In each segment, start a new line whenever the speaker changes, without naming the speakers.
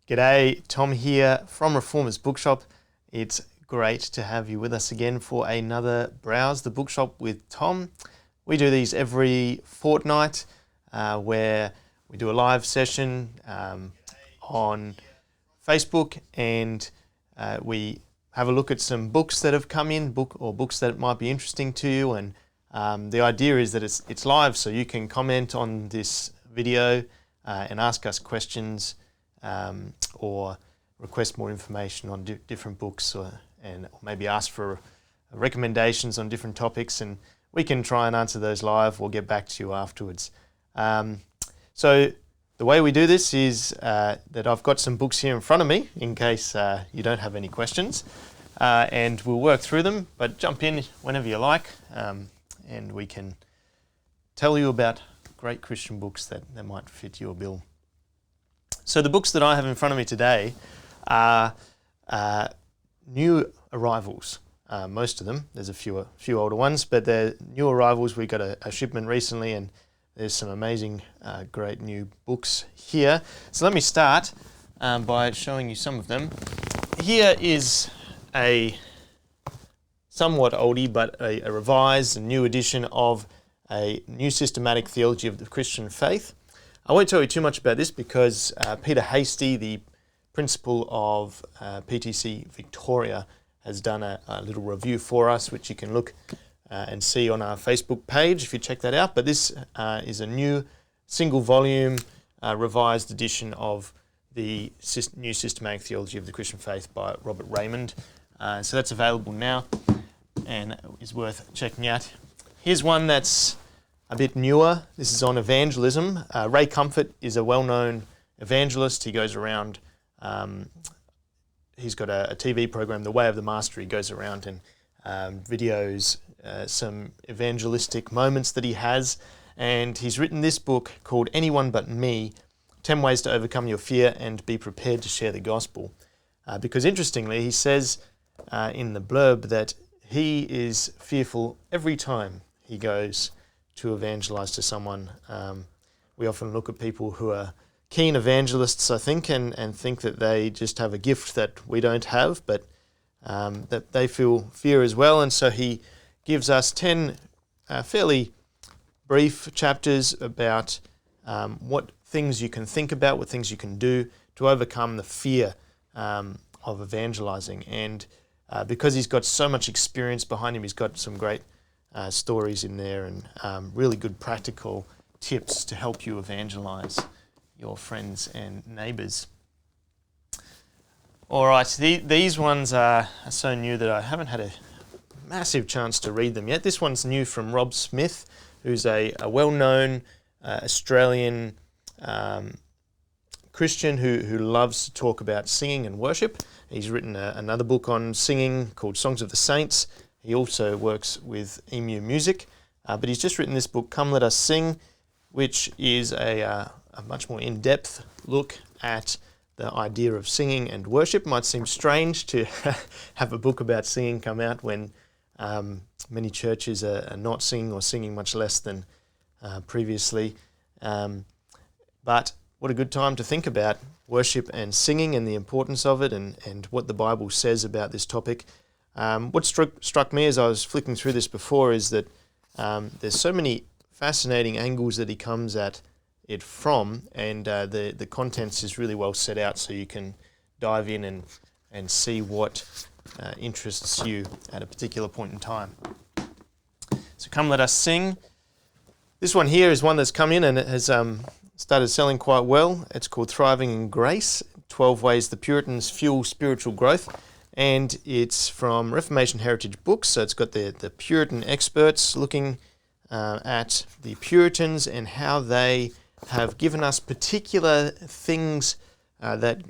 G'day, Tom here from Reformers Bookshop. It's great to have you with us again for another Browse the Bookshop with Tom. We do these every fortnight where we do a live session on Facebook and we have a look at some books that have come in, books that might be interesting to you, and the idea is that it's live, so you can comment on this video and ask us questions or request more information on different books, or maybe ask for recommendations on different topics, and we can try and answer those live or get back to you afterwards. So the way we do this is that I've got some books here in front of me in case you don't have any questions, and we'll work through them, but jump in whenever you like, and we can tell you about great Christian books that might fit your bill. So the books that I have in front of me today are new arrivals, most of them. There's a few older ones, but they're new arrivals. We got a shipment recently, and there's some amazing, great new books here. So let me start by showing you some of them. Here is a somewhat oldie, but a revised and new edition of a new systematic theology of the Christian faith. I won't tell you too much about this because Peter Hasty, the principal of PTC Victoria, has done a little review for us, which you can look and see on our Facebook page if you check that out. But this is a new single volume revised edition of the new systematic theology of the Christian faith by Robert Reymond. So that's available now and is worth checking out. Here's one that's a bit newer. This is on evangelism. Ray Comfort is a well-known evangelist. He goes around, he's got a TV program, The Way of the Master. He goes around and videos some evangelistic moments that he has. And he's written this book called Anyone But Me, 10 Ways to Overcome Your Fear and Be Prepared to Share the Gospel. Because interestingly, he says in the blurb that he is fearful every time he goes to evangelize to someone. We often look at people who are keen evangelists, I think, and think that they just have a gift that we don't have, but that they feel fear as well. And so he gives us 10 fairly brief chapters about what things you can think about, what things you can do to overcome the fear of evangelizing. And because he's got so much experience behind him, he's got some great stories in there and really good practical tips to help you evangelize your friends and neighbors. All right, these ones are so new that I haven't had a massive chance to read them yet. This one's new from Rob Smith, who's a well-known Australian Christian who loves to talk about singing and worship. He's written another book on singing called Songs of the Saints. He also works with Emu Music, but he's just written this book, Come Let Us Sing, which is a much more in-depth look at the idea of singing and worship. It might seem strange to have a book about singing come out when many churches are not singing or singing much less than previously. But what a good time to think about worship and singing and the importance of it and what the Bible says about this topic. What struck me as I was flicking through this before is that there's so many fascinating angles that he comes at it from, and the contents is really well set out so you can dive in and see what interests you at a particular point in time. So Come Let Us Sing. This one here is one that's come in and it has started selling quite well. It's called Thriving in Grace, 12 Ways the Puritans Fuel Spiritual Growth. And it's from Reformation Heritage Books, so it's got the Puritan experts looking at the Puritans and how they have given us particular things that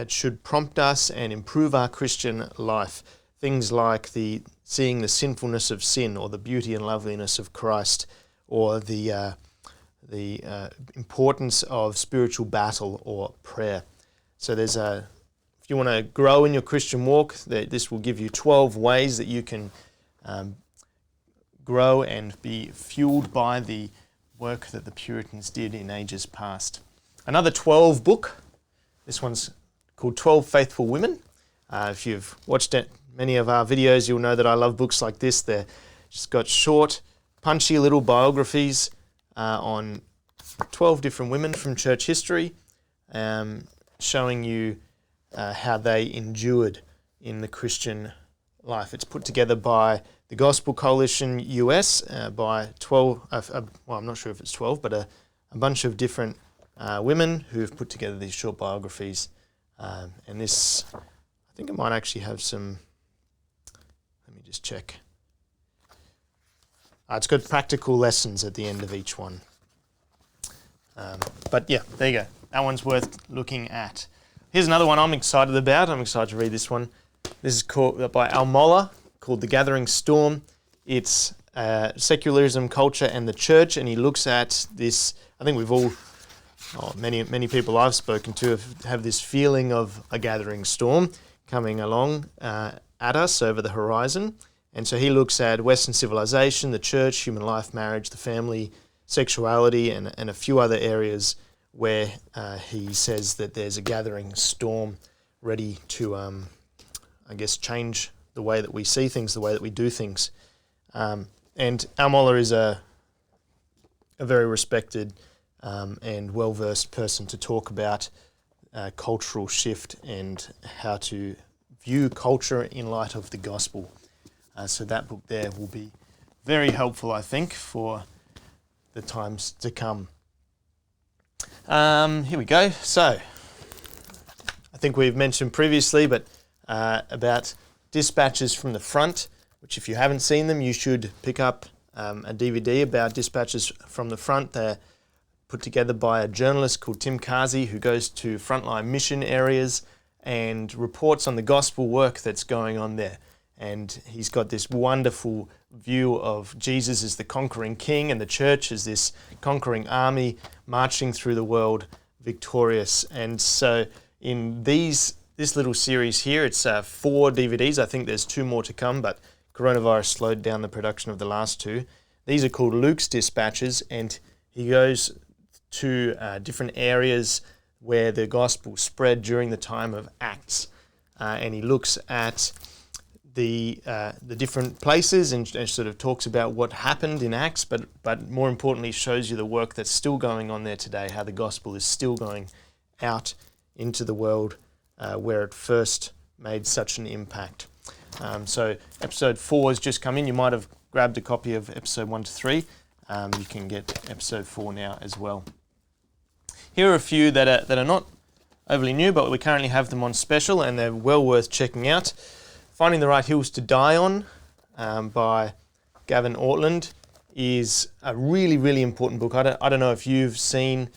should prompt us and improve our Christian life. Things like seeing the sinfulness of sin, or the beauty and loveliness of Christ, or the importance of spiritual battle or prayer. So there's if you want to grow in your Christian walk, this will give you 12 ways that you can grow and be fueled by the work that the Puritans did in ages past. Another 12 book. This one's called 12 Faithful Women. If you've watched many of our videos, you'll know that I love books like this. They're just got short, punchy little biographies on 12 different women from church history, showing you how they endured in the Christian life. It's put together by the Gospel Coalition US by 12, well, I'm not sure if it's 12, but a bunch of different women who've put together these short biographies. And this, I think it might actually have some, let me just check. It's got practical lessons at the end of each one. But yeah, there you go. That one's worth looking at. Here's another one I'm excited about. I'm excited to read this one. This is called by Mohler, called The Gathering Storm. It's secularism, culture, and the church, and he looks at this. I think we've all, many people I've spoken to have this feeling of a gathering storm coming along at us over the horizon. And so he looks at Western civilization, the church, human life, marriage, the family, sexuality, and a few other areas where he says that there's a gathering storm ready to, change the way that we see things, the way that we do things. And Mohler is a very respected and well-versed person to talk about cultural shift and how to view culture in light of the gospel. So that book there will be very helpful, I think, for the times to come. Here we go. So, I think we've mentioned previously, but about dispatches from the front, which if you haven't seen them, you should pick up a DVD about dispatches from the front. They're put together by a journalist called Tim Kazi, who goes to frontline mission areas and reports on the gospel work that's going on there. And he's got this wonderful view of Jesus as the conquering king and the church as this conquering army marching through the world victorious. And so in this little series here, it's 4 DVDs. I think there's 2 more to come, but coronavirus slowed down the production of the last 2. These are called Luke's Dispatches, and he goes to different areas where the gospel spread during the time of Acts. And he looks at the different places and sort of talks about what happened in Acts, but more importantly shows you the work that's still going on there today, how the gospel is still going out into the world where it first made such an impact. So episode 4 has just come in. You might have grabbed a copy of episode 1 to 3. You can get episode 4 now as well. Here are a few that are not overly new, but we currently have them on special and they're well worth checking out. Finding the Right Hills to Die On by Gavin Ortlund is a really, really important book. I don't know if you've seen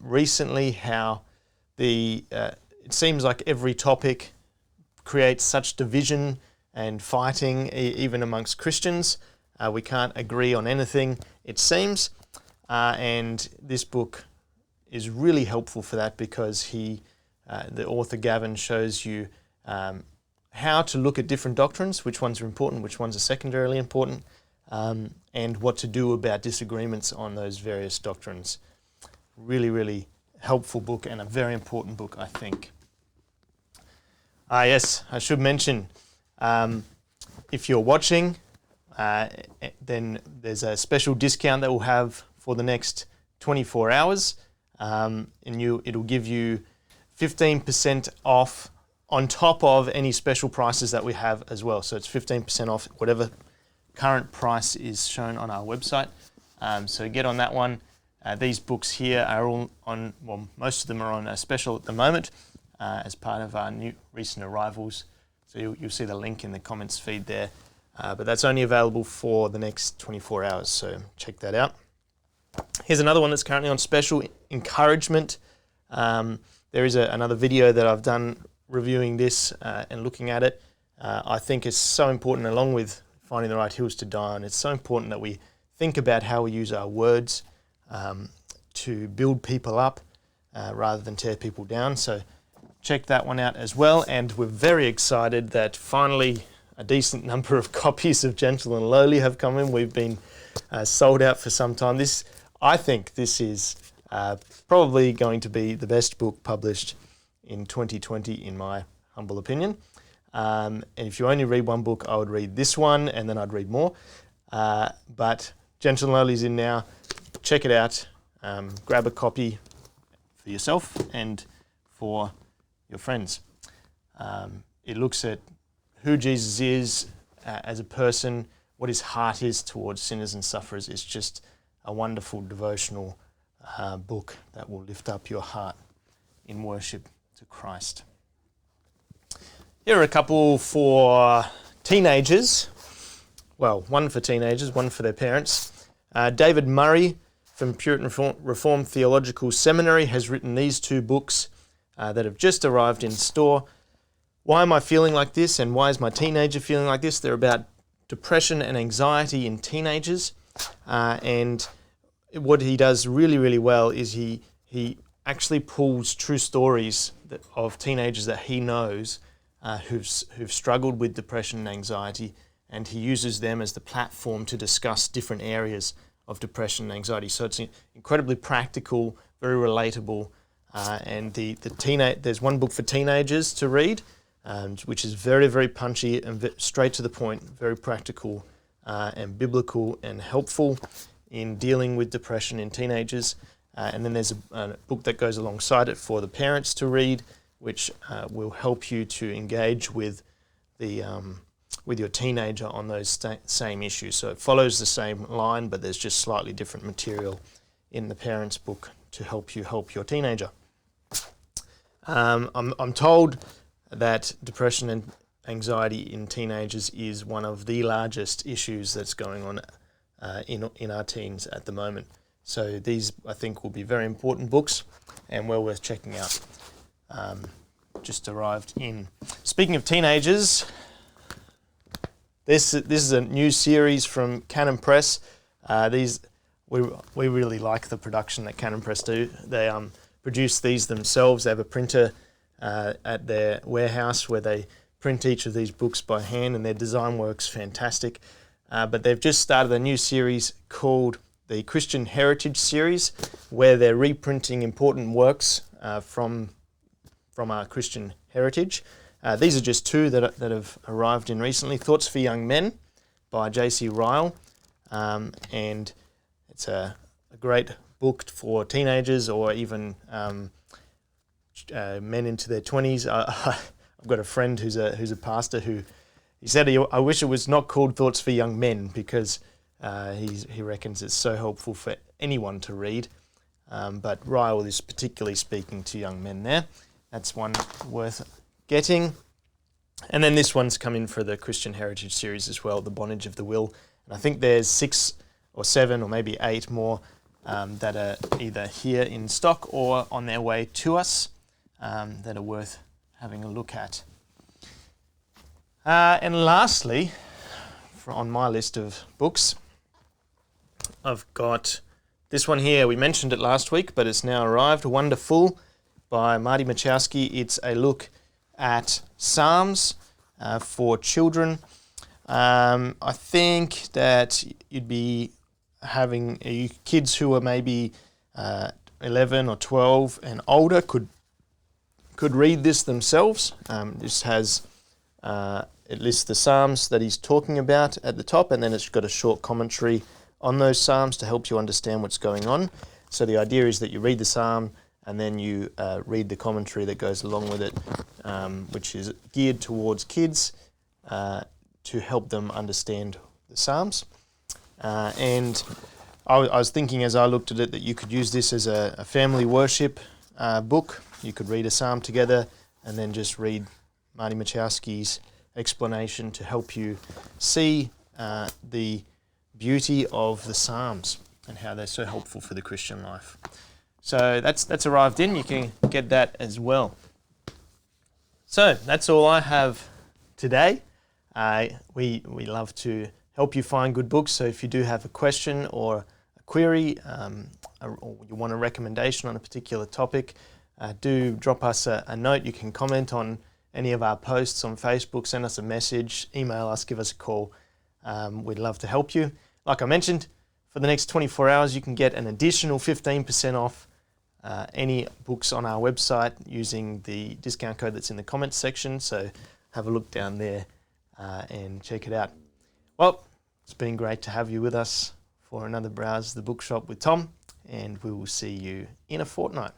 recently how it seems like every topic creates such division and fighting, even amongst Christians. We can't agree on anything, it seems. And this book is really helpful for that because the author Gavin shows you how to look at different doctrines, which ones are important, which ones are secondarily important, and what to do about disagreements on those various doctrines. Really, really helpful book and a very important book, I think. Yes, I should mention, if you're watching, then there's a special discount that we'll have for the next 24 hours, and it'll give you 15% off on top of any special prices that we have as well. So it's 15% off whatever current price is shown on our website. So get on that one. These books here are all on, well, most of them are on a special at the moment as part of our new recent arrivals. So you'll see the link in the comments feed there. But that's only available for the next 24 hours, so check that out. Here's another one that's currently on special, Encouragement. There is another video that I've done reviewing this and looking at it. I think it's so important, along with Finding the Right Hills to Die On, it's so important that we think about how we use our words to build people up rather than tear people down. So check that one out as well. And we're very excited that finally a decent number of copies of Gentle and Lowly have come in. We've been sold out for some time. I think this is probably going to be the best book published in 2020, in my humble opinion. And if you only read one book, I would read this one, and then I'd read more. But Gentle and Lowly is in now. Check it out. Grab a copy for yourself and for your friends. It looks at who Jesus is as a person, what his heart is towards sinners and sufferers. It's just a wonderful devotional book that will lift up your heart in worship to Christ. Here are a couple for teenagers. Well, one for teenagers, one for their parents. David Murray from Puritan Reformed Theological Seminary has written these two books that have just arrived in store. Why am I feeling like this, and why is my teenager feeling like this? They're about depression and anxiety in teenagers. And what he does really, really well is he actually pulls true stories of teenagers that he knows who've struggled with depression and anxiety, and he uses them as the platform to discuss different areas of depression and anxiety. So it's incredibly practical, very relatable, and there's one book for teenagers to read, which is very, very punchy and straight to the point, very practical and biblical and helpful in dealing with depression in teenagers. And then there's a book that goes alongside it for the parents to read, which will help you to engage with your teenager on those same issues. So it follows the same line, but there's just slightly different material in the parents' book to help you help your teenager. I'm told that depression and anxiety in teenagers is one of the largest issues that's going on in our teens at the moment. So these, I think, will be very important books and well worth checking out. Just arrived in. Speaking of teenagers, this is a new series from Canon Press. We really like the production that Canon Press do. They produce these themselves. They have a printer at their warehouse where they print each of these books by hand, and their design work's fantastic. But they've just started a new series called the Christian Heritage Series, where they're reprinting important works from our Christian heritage. These are just two that have arrived in recently. Thoughts for Young Men by J.C. Ryle, and it's a great book for teenagers or even men into their 20s. I've got a friend who's a pastor who he said, I wish it was not called Thoughts for Young Men, because he reckons it's so helpful for anyone to read. But Ryle is particularly speaking to young men there. That's one worth getting. And then this one's come in for the Christian Heritage Series as well, The Bondage of the Will. And I think there's 6 or 7 or maybe 8 more that are either here in stock or on their way to us that are worth having a look at. And lastly, on my list of books, I've got this one here. We mentioned it last week, but it's now arrived. Wonderful by Marty Machowski. It's a look at Psalms for children. I think that you'd be having kids who are maybe 11 or 12 and older could read this themselves. This has it lists the Psalms that he's talking about at the top, and then it's got a short commentary on those Psalms to help you understand what's going on. So the idea is that you read the Psalm and then you read the commentary that goes along with it, which is geared towards kids to help them understand the Psalms. And I was thinking as I looked at it that you could use this as a family worship book. You could read a Psalm together and then just read Marty Machowski's explanation to help you see the beauty of the Psalms and how they're so helpful for the Christian life. So that's arrived in. You can get that as well. So that's all I have today. We love to help you find good books. So if you do have a question or a query, or you want a recommendation on a particular topic, do drop us a note. You can comment on any of our posts on Facebook, send us a message, email us, give us a call. We'd love to help you. Like I mentioned, for the next 24 hours, you can get an additional 15% off any books on our website using the discount code that's in the comments section. So have a look down there and check it out. Well, it's been great to have you with us for another Browse the Bookshop with Tom, and we will see you in a fortnight.